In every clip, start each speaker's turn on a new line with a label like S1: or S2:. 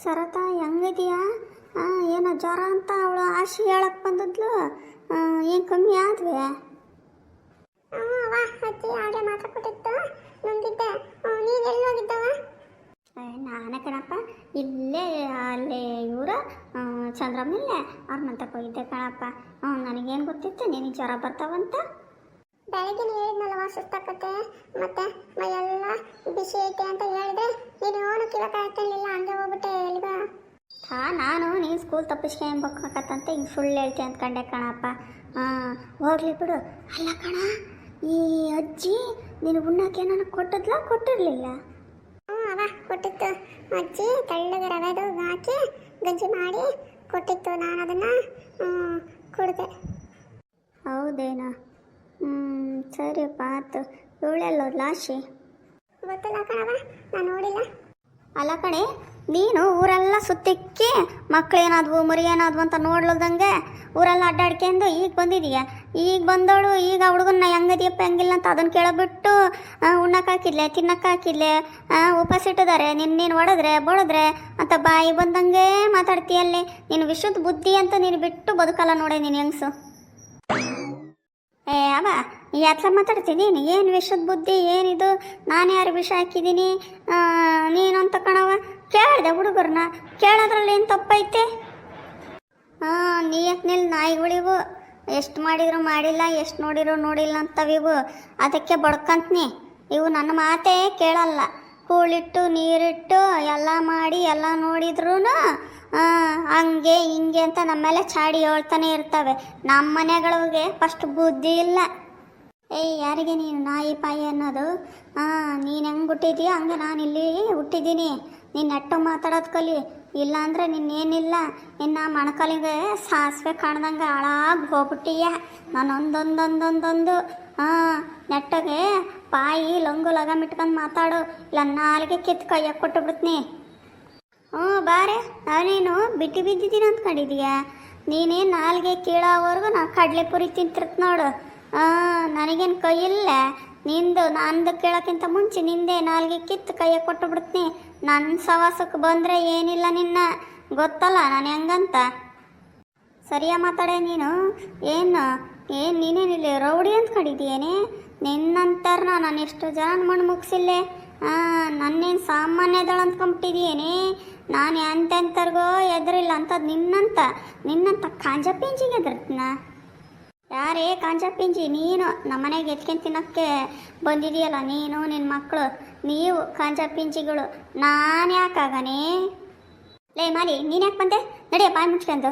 S1: ಸರತಾ ಹೆಂಗಿದೆಯಾ? ಏನೋ ಜ್ವರ ಅಂತ ಅವಳು ಆಶಿ ಹೇಳಕ್ಕೆ ಬಂದದ್ಲು. ಏನು ಕಮ್ಮಿ ಆದ್ವೆ?
S2: ಅಜ್ಜಿ ಹಾಗೆ ಮಾತ್ರ ಕೊಟ್ಟಿತ್ತು ನುಂಗಿದ್ದೆ. ನೀನು ಎಲ್ಲಿ ಹೋಗಿದ್ದವ?
S1: ನಾನೇ ಕಣಪ್ಪ, ಇಲ್ಲೇ ಅಲ್ಲೇ ಇವರು ಚಂದ್ರಮ್ಮಿಲ್ಲೇ ಅವ್ರ ಮಂತಕ್ಕೆ ಹೋಗಿದ್ದೆ ಕಣಪ್ಪ. ನನಗೇನು ಗೊತ್ತಿತ್ತು ನಿನಗೆ ಜ್ವರ ಬರ್ತಾವಂತ.
S2: ಬೆಳಗ್ಗೆ ಹೇಳಿದ್ನಲ್ಲವ ಸುಸ್ತಾಕತ್ತೆ ಮತ್ತೆ ಮೈಯೆಲ್ಲ ಬಿಸಿ ಐತೆ ಅಂತ ಹೇಳಿದ್ರೆ ನೀನು ಏನು ಕಿವಕ ಹಾಕೊಂಡಿಲ್ಲ, ಹಂಗೆ ಹೋಗ್ಬಿಟ್ಟೆ ಎಲ್ಲಿಗ?
S1: ನಾನು ನೀನು ಸ್ಕೂಲ್ ತಪ್ಪಿಸ್ಕೊಂಬಕ್ಕಂತೆ ಹಿಂಗೆ ಸುಳ್ಳು ಹೇಳ್ತಿ ಅಂದ್ಕೊಂಡೆ ಕಣಪ್ಪ. ಹೋಗ್ಲಿ ಬಿಡು. ಅಲ್ಲ ಕಣ, ಈ ಅಜ್ಜಿ ನೀನು ಉಣ್ಣಕ್ಕೆ ನನಗೆ ಕೊಟ್ಟದ್ಲ ಕೊಟ್ಟಿರಲಿಲ್ಲ?
S2: ಅವ ಕೊಟ್ಟಿತ್ತು. ಅಜ್ಜಿ ತೆಳ್ಳಗೆ ರವೆದು ಹಾಕಿ ಗಂಜಿ ಮಾಡಿ ಕೊಟ್ಟಿತ್ತು. ನಾನು ಅದನ್ನು ಕುಡಿದೆ.
S1: ಹೌದೇನೋ? ಸರಿಯಪ್ಪ, ಆಯ್ತು. ಇವಳೆಲ್ಲೋ ಲಾಶಿ?
S2: ಗೊತ್ತಿಲ್ಲ ಕಣವ, ನಾನು ನೋಡಿಲ್ಲ.
S1: ಅಲ್ಲ ಕಣೆ, ನೀನು ಊರೆಲ್ಲ ಸುತ್ತಿಕ್ಕಿ ಮಕ್ಕಳೇನಾದ್ವು ಮರಿ ಏನಾದ್ವು ಅಂತ ನೋಡ್ಲದಂಗೆ ಊರೆಲ್ಲ ಅಡ್ಡಾಡ್ಕೊಂಡು ಈಗ ಬಂದಿದೀಯ. ಈಗ ಬಂದವಳು ಈಗ ಹುಡುಗನ್ನ ಹೆಂಗದಿಯಪ್ಪ ಹೆಂಗಿಲ್ಲ ಅಂತ ಅದನ್ನು ಕೇಳಬಿಟ್ಟು ಉಣ್ಣಕ್ಕೆ ಹಾಕಿದ್ಲೆ, ತಿನ್ನಕ್ಕೆ ಹಾಕಿದ್ಲೆ, ಉಪವಾಸ ಇಟ್ಟಿದ್ದಾರೆ, ನಿನ್ನೇನು ಹೊಡೆದ್ರೆ ಬಡಿದ್ರೆ ಅಂತ ಬಾಯಿ ಬಂದಂಗೆ ಮಾತಾಡ್ತೀಯಲ್ಲಿ. ನೀನು ವಿಶುದ್ಧ ಬುದ್ಧಿ ಅಂತ ನೀನು ಬಿಟ್ಟು ಬದುಕಲ್ಲ ನೋಡೆ ನೀನು ಹೆಂಗಸು. ಅವ ಯಾತ್ಲ ಮಾತಾಡ್ತಿದ್ದೀನಿ? ಏನು ವಿಷದ ಬುದ್ಧಿ ಏನಿದು? ನಾನು ಯಾರು ವಿಷ ಹಾಕಿದ್ದೀನಿ ನೀನು ಅಂತ ಕಣವ? ಕೇಳಿದೆ ಹುಡುಗರನ್ನ, ಕೇಳೋದ್ರಲ್ಲಿ ಏನು ತಪ್ಪೈತೆ? ನೀಯತ್ನಲ್ಲಿ ನಾಯಿಗಳಿವು ಎಷ್ಟು ಮಾಡಿದ್ರು ಮಾಡಿಲ್ಲ, ಎಷ್ಟು ನೋಡಿರೋ ನೋಡಿಲ್ಲ ಅಂತವಿವು. ಅದಕ್ಕೆ ಬಡ್ಕಂತ್ನಿ. ಇವು ನನ್ನ ಮಾತೇ ಕೇಳಲ್ಲ. ಕೂಳಿಟ್ಟು ನೀರಿಟ್ಟು ಎಲ್ಲ ಮಾಡಿ ಎಲ್ಲ ನೋಡಿದ್ರು ಹಂಗೆ ಹಿಂಗೆ ಅಂತ ನಮ್ಮೆಲ್ಲ ಚಾಡಿ ಹೇಳ್ತಾನೆ ಇರ್ತವೆ. ನಮ್ಮ ಮನೆಗಳಿಗೆ ಫಸ್ಟ್ ಬುದ್ಧಿ ಇಲ್ಲ. ಯಾರಿಗೆ ನೀನು ನಾಯಿ ಪಾಯಿ ಅನ್ನೋದು? ನೀನು ಹೆಂಗೆ ಹುಟ್ಟಿದೀಯ ಹಂಗೆ ನಾನು ಇಲ್ಲಿ ಹುಟ್ಟಿದ್ದೀನಿ. ನೀನು ನೆಟ್ಟು ಮಾತಾಡೋದು ಕಲಿ, ಇಲ್ಲಾಂದರೆ ನಿನ್ನೇನಿಲ್ಲ. ಇನ್ನು ಮೊಣಕಾಲಿಗೆ ಸಾಸಿವೆ ಕಾಣ್ದಂಗೆ ಹಾಳಾಗಿ ಹೋಗ್ಬಿಟ್ಟಿಯ. ನಾನು ಒಂದೊಂದೊಂದೊಂದೊಂದು ನೆಟ್ಟಗೆ ಪಾಯಿ ಲಂಗು ಲಗಮ್ ಇಟ್ಕೊಂಡು ಮಾತಾಡು, ಇಲ್ಲ ನಾಲ್ಗೆ ಕಿತ್ತು ಕೈಯಾಗ ಕೊಟ್ಟು ಬಿಡ್ತೀನಿ. ಬಾರೆ, ನಾನೇನು ಬಿಟ್ಟು ಬಿದ್ದಿದ್ದೀನಿ ಅಂದ್ಕೊಂಡಿದೀಯ? ನೀನೇ ನಾಲ್ಗೆ ಕೀಳೋವರೆಗೂ ನಾನು ಕಡಲೆಪುರಿ ತಿಂತಿರ್ತ ನೋಡು. ನನಗೇನು ಕೈ ಇಲ್ಲ. ನಂದು ಕೇಳೋಕ್ಕಿಂತ ಮುಂಚೆ ನಿಂದೆ ನಾಲ್ಗೆ ಕಿತ್ತು ಕೈಯಾಗ ಕೊಟ್ಟು ಬಿಡ್ತೀನಿ. ನನ್ನ ಸವಾಸಕ್ಕೆ ಬಂದರೆ ಏನಿಲ್ಲ ನಿನ್ನ ಗೊತ್ತಲ್ಲ ನಾನು ಹೆಂಗಂತ. ಸರಿಯಾ ಮಾತಾಡೆ ನೀನು. ಏನು ನೀನೇನಿಲ್ಲ ರೌಡಿ ಅಂದ್ಕೊಂಡಿದ್ದೀಯೇನೆ? ನಿನ್ನಂತಾರ ನಾನು ಎಷ್ಟು ಜನ ಮಣ್ಣು ಮುಗಿಸಿಲ್ಲೆ. ನನ್ನೇನು ಸಾಮಾನ್ಯದಳು ಅಂದ್ಕೊಂಬಿಟ್ಟಿದೀಯೇನೆ? ನಾನು ಎಂತೆಂಥರ್ಗೋ ಎದುರಿಲ್ಲ ಅಂಥದ್ದು ನಿನ್ನಂತ ಕಾಂಜ ಪಿಂಜಿಗೆ ಎದುರ್ತೀನ? ಯಾರೇ ಕಾಂಜ ಪಿಂಜಿ? ನೀನು ನಮ್ಮನೆಗೆ ಎತ್ಕೊಂಡು ತಿನ್ನೋಕ್ಕೆ ಬಂದಿದೆಯಲ್ಲ ನೀನು ನಿನ್ನ ಮಕ್ಕಳು, ನೀವು ಕಾಂಜ ಪಿಂಜಿಗಳು. ನಾನು ಯಾಕಾಗನೇ? ಲೇ ಮಾಲಿ, ನೀನು ಯಾಕೆ ಬಂದೆ? ನಡೆಯ ಬಾಯಿ ಮುಚ್ಕೊಂಡು.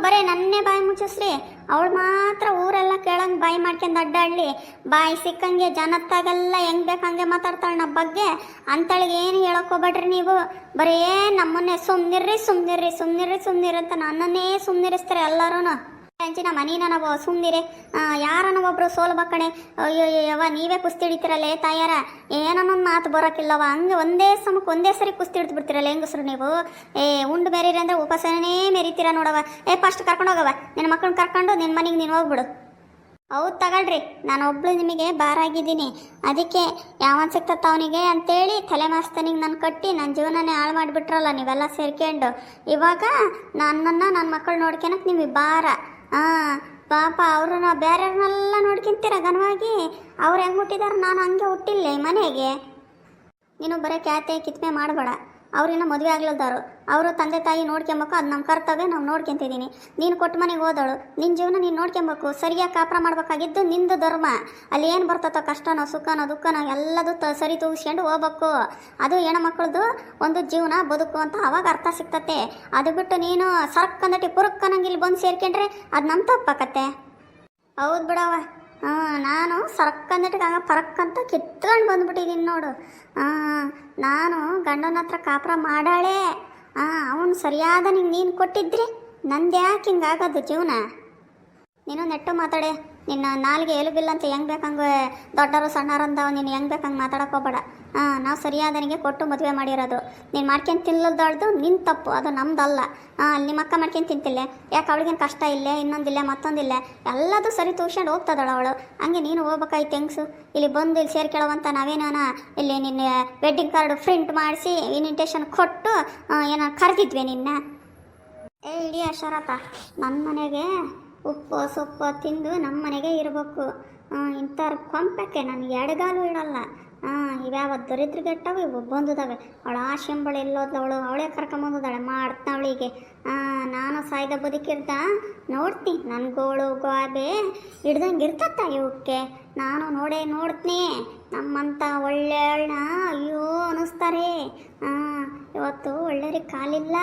S1: ಬರೇ ನನ್ನೇ ಬಾಯಿ ಮುಚ್ಚಿಸ್ರಿ. ಅವಳು ಮಾತ್ರ ಊರೆಲ್ಲ ಕೇಳಂಗೆ ಬಾಯಿ ಮಾಡ್ಕೊಂಡು ಅಡ್ಡಾಡಲಿ. ಬಾಯಿ ಸಿಕ್ಕಂಗೆ ಜನತ್ತಾಗೆಲ್ಲ ಹೆಂಗೆ ಬೇಕು ಹಂಗೆ ಮಾತಾಡ್ತಾಳೆ ನಮ್ಮ ಬಗ್ಗೆ. ಅಂಥಳಿಗೆ ಏನು ಹೇಳೋಕ್ಕೋಗ್ಬೇಡ್ರಿ ನೀವು. ಬರೀ ನಮ್ಮನ್ನೇ ಸುಮ್ಮನಿರ್ರಿ ಅಂತ ನನ್ನನ್ನೇ ಸುಮ್ಮನಿರಿಸ್ತಾರೆ ಎಲ್ಲರೂ. ಅಂಚಿನ ಮನೀನ ನಾವು ಸುಮ್ಮನಿರೆ. ಯಾರನ್ನ ಒಬ್ಬರು ಸೋಲು ಬಕ್ಕಣೆ ಅಯ್ಯೋ ಯವ್ವ ನೀವೇ ಕುಸ್ತಿ ಹಿಡಿತೀರಲ್ಲೇ ತಾಯಾರ. ಏನನ್ನೊಂದು ಮಾತು ಬರೋಕ್ಕಿಲ್ಲವ. ಹಂಗೆ ಒಂದೇ ಸಮಕ್ಕೆ ಒಂದೇ ಸರಿ ಕುಸ್ತಿ ಹಿಡಿದು ಬಿಡ್ತೀರಲ್ಲ ಹೆಂಗಸ್ರು ನೀವು. ಉಂಡು ಮೆರೀರಿ ಅಂದರೆ ಉಪಸನೇ ಮೆರಿತೀರ ನೋಡವ. ಫಸ್ಟ್ ಕರ್ಕೊಂಡು ಹೋಗವ ನಿನ್ನ ಮಕ್ಕಳನ್ನ ಕರ್ಕೊಂಡು ನಿನ್ನ ಮನೆಗೆ ನೀನು ಹೋಗ್ಬಿಡು. ಹೌದು ತಗೊಳ್ರಿ, ನಾನು ಒಬ್ಳು ನಿಮಗೆ ಬಾರಾಗಿದ್ದೀನಿ. ಅದಕ್ಕೆ ಯಾವನ್ ಸಿಕ್ತತ್ತ ಅವನಿಗೆ ಅಂತೇಳಿ ತಲೆ ಮಾಸ್ತನಿಗೆ ನಾನು ಕಟ್ಟಿ ನನ್ನ ಜೀವನನೇ ಹಾಳು ಮಾಡಿಬಿಟ್ರಲ್ಲ ನೀವೆಲ್ಲ ಸೇರ್ಕೊಂಡು. ಇವಾಗ ನನ್ನ ಮಕ್ಕಳು ನೋಡ್ಕೊಳಕ್ಕೆ ನಿಮಗೆ ಭಾರ. ಪಾಪ ಅವ್ರನ್ನ ಬೇರೆಯವ್ರನ್ನೆಲ್ಲ ನೋಡ್ಕೊಂತೀರ ಘನವಾಗಿ. ಅವ್ರು ಹೆಂಗೆ ಹುಟ್ಟಿದಾರೆ, ನಾನು ಹಂಗೆ ಹುಟ್ಟಿಲ್ಲ ಈ ಮನೆಗೆ. ನೀನು ಬರೀ ಖ್ಯಾತೆ ಕಿತ್ಮೆ ಮಾಡಬೇಡ. ಅವ್ರಿನ್ನ ಮದುವೆ ಆಗ್ಲದಾರು, ಅವರು ತಂದೆ ತಾಯಿ ನೋಡ್ಕೊಬೇಕು. ಅದು ನಮ್ಮ ಕರ್ತವ್ಯ, ನಾವು ನೋಡ್ಕೊತಿದ್ದೀನಿ. ನೀನು ಕೊಟ್ಟು ಮನೆಗೆ ಹೋದವಳು, ನಿನ್ನ ಜೀವನ ನೀನು ನೋಡ್ಕೊಬೇಕು. ಸರಿಯಾಗಿ ಕಾಪುರ ಮಾಡ್ಬೇಕಾಗಿದ್ದು ನಿಂದು ಧರ್ಮ. ಅಲ್ಲಿ ಏನು ಬರ್ತತೋ ಕಷ್ಟನೋ ಸುಖನೋ ದುಃಖನೋ ಎಲ್ಲದೂ ಸರಿ ತೂಗಿಸ್ಕೊಂಡು ಹೋಗ್ಬೇಕು. ಅದು ಹೆಣ್ಮಕ್ಳದ್ದು ಒಂದು ಜೀವನ ಬದುಕು ಅಂತ ಅವಾಗ ಅರ್ಥ ಸಿಗ್ತತೆ. ಅದು ಬಿಟ್ಟು ನೀನು ಸರ್ಕಂದಟಿ ಪುರುಕ್ಕನಂಗೆ ಇಲ್ಲಿ ಬಂದು ಸೇರ್ಕೊಂಡ್ರೆ ಅದು ನಮ್ಮ ತಪ್ಪಾಕತ್ತೆ. ಹೌದು ಬಿಡವ. ನಾನು ಸರ್ಕಂದಟಿಗೆ ಆಗ ಪರಕ್ಕಂತ ಕಿತ್ಕೊಂಡು ಬಂದ್ಬಿಟ್ಟಿದ್ದೀನಿ ನೋಡು. ನಾನು ಗಂಡನ ಹತ್ರ ಕಾಪುರ ಮಾಡಾಳೆ. ಅವನು ಸರಿಯಾದ ನೀನು ಕೊಟ್ಟಿದ್ರಿ ನಂದು ಯಾಕೆ ಹಿಂಗಾಗೋದು ಜೀವನ? ನೀನು ನೆಟ್ಟು ಮಾತಾಡೆ. ನಿನ್ನ ನಾಲ್ಗೆ ಎಲುಬಿಲ್ಲ ಅಂತ ಹೆಂಗೆ ಬೇಕಂಗೆ ದೊಡ್ಡರು ಸಣ್ಣರು ಅಂದವ ನೀನು ಹೆಂಗೆ ಬೇಕಂಗೆ ಮಾತಾಡಕ್ಕೆ ಹೋಗ್ಬೇಡ. ನಾವು ಸರಿಯಾದನಿಗೆ ಕೊಟ್ಟು ಮದುವೆ ಮಾಡಿರೋದು. ನೀನು ಮಾಡ್ಕೊಂಡು ತಿನ್ನಲ್ದಾಳ್ದು ನಿನ್ನ ತಪ್ಪು, ಅದು ನಮ್ದಲ್ಲ. ನಿಮ್ಮ ಅಕ್ಕ ಮಾಡ್ಕೊಂಡು ತಿಂತಿಲ್ಲ, ಯಾಕೆ ಅವಳಿಗೇನು ಕಷ್ಟ ಇಲ್ಲೇ, ಇನ್ನೊಂದಿಲ್ಲ ಮತ್ತೊಂದಿಲ್ಲ, ಎಲ್ಲದೂ ಸರಿ ತೂರ್ಸ್ಕೊಂಡು ಹೋಗ್ತದಳ ಅವಳು. ಹಂಗೆ ನೀನು ಹೋಗ್ಬೇಕಾಯ್ತು ಹೆಂಗ್ಸು. ಇಲ್ಲಿ ಬಂದು ಇಲ್ಲಿ ಸೇರ್ಕೊಳ್ಳೋವಂತ ನಾವೇನಾನ ಇಲ್ಲಿ ನಿನ್ನ ವೆಡ್ಡಿಂಗ್ ಕಾರ್ಡ್ ಪ್ರಿಂಟ್ ಮಾಡಿಸಿ ಇನ್ವಿಟೇಷನ್ ಕೊಟ್ಟು ಏನೋ ಕರೆದಿದ್ವಿ ನಿನ್ನ. ಇಡೀ ಶರತ ನನ್ನ ಮನೆಗೆ ಉಪ್ಪು ಸೊಪ್ಪು ತಿಂದು ನಮ್ಮ ಮನೆಗೆ ಇರಬೇಕು. ಇಂಥವ್ರ ಕೊಂಪಕ್ಕೆ ನನಗೆ ಎಡಗಾಲು ಇಡಲ್ಲ. ಇವ್ಯಾವ ದರಿದ್ರಗೆಟ್ಟವು ಇವು ಬಂದಿದ್ದಾವೆ. ಅವಳು ಆ ಶಂಬಳ ಎಲ್ಲೋದವಳು, ಅವಳೇ ಕರ್ಕೊಂಬಂದಿದ್ದಾಳೆ ಮಾಡ್ತಾವಳಿಗೆ. ನಾನು ಸಾಯ್ದ ಬದುಕಿರ್ದ ನೋಡ್ತೀನಿ, ನನ್ನ ಗೋಳು ಗೋಬೆ ಹಿಡ್ದಂಗೆ ಇರ್ತತ್ತ ಇವಕ್ಕೆ. ನಾನು ನೋಡ್ತೀನಿ ನಮ್ಮಂಥ ಒಳ್ಳೆಯಳನ್ನ ಅಯ್ಯೋ ಅನ್ನಿಸ್ತಾರೆ. ಇವತ್ತು ಒಳ್ಳೆಯರಿಗೆ ಕಾಲಿಲ್ಲ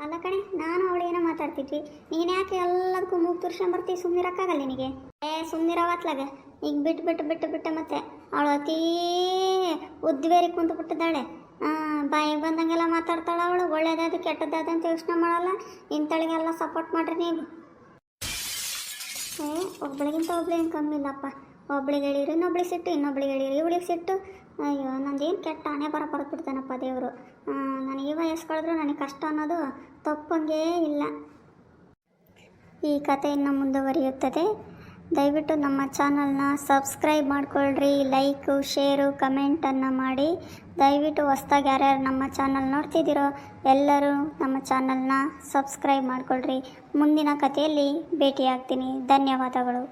S1: ಅಲ್ಲ ಕಣೆ. ನಾನು ಅವಳೇನೋ ಮಾತಾಡ್ತಿದ್ವಿ, ನೀನು ಯಾಕೆ ಎಲ್ಲದಕ್ಕೂ ಮೂಗು ತುರ್ಸ್ಕೊಂಬರ್ತೀವಿ? ಸುಮ್ಮನಿರಕ್ಕಾಗಲ್ಲ ನಿನಗೆ. ಸುಮ್ಮನಿರವತ್ಲಾಗೆ ಈಗ ಬಿಟ್ಟು ಮತ್ತೆ ಅವಳು ಅತೀ ಉದ್ವೇರಿ ಕುಂತು ಬಿಟ್ಟಿದ್ದಾಳೆ. ಬಾಯಿಗೆ ಬಂದಂಗೆಲ್ಲ ಮಾತಾಡ್ತಾಳೆ ಅವಳು. ಒಳ್ಳೇದಾದ ಕೆಟ್ಟದಾದ ಅಂತ ಯೋಚನೆ ಮಾಡಲ್ಲ. ಇಂಥಳಿಗೆಲ್ಲ ಸಪೋರ್ಟ್ ಮಾಡ್ರಿ ನೀವು. ಒಬ್ಳಿಗಿಂತ ಒಬ್ಳಿಗೇನು ಕಮ್ಮಿ ಇಲ್ಲಪ್ಪ. ಒಬ್ಳಿಗೆ ಹೇಳಿರಿ ಇನ್ನೊಬ್ಳಿಗೆ ಸಿಟ್ಟು, ಇನ್ನೊಬ್ಳಿಗೆ ಹೇಳಿರಿ ಇವಳಿಗೆ ಸಿಟ್ಟು. ಅಯ್ಯೋ ನಂದೇನು ಕೆಟ್ಟ ಹಣೆ ಬರೆದ್ಬಿಡ್ತಾನಪ್ಪ ದೇವರು. ನನಗೆ ಈ ವಯಸ್ಕೊಳಿದ್ರು ನನಗೆ ಕಷ್ಟ ಅನ್ನೋದು ತಪ್ಪಂಗೇ ಇಲ್ಲ. ಈ ಕಥೆ ಇನ್ನು ಮುಂದುವರಿಯುತ್ತದೆ. ದಯವಿಟ್ಟು ನಮ್ಮ ಚಾನಲ್ನ ಸಬ್ಸ್ಕ್ರೈಬ್ ಮಾಡ್ಕೊಳ್ರಿ. ಲೈಕು ಶೇರು ಕಮೆಂಟನ್ನು ಮಾಡಿ. ದಯವಿಟ್ಟು ಹೊಸ್ದಾಗಿ ಯಾರ್ಯಾರು ನಮ್ಮ ಚಾನಲ್ ನೋಡ್ತಿದ್ದೀರೋ ಎಲ್ಲರೂ ನಮ್ಮ ಚಾನಲ್ನ ಸಬ್ಸ್ಕ್ರೈಬ್ ಮಾಡ್ಕೊಳ್ರಿ. ಮುಂದಿನ ಕಥೆಯಲ್ಲಿ ಭೇಟಿಯಾಗ್ತೀನಿ. ಧನ್ಯವಾದಗಳು.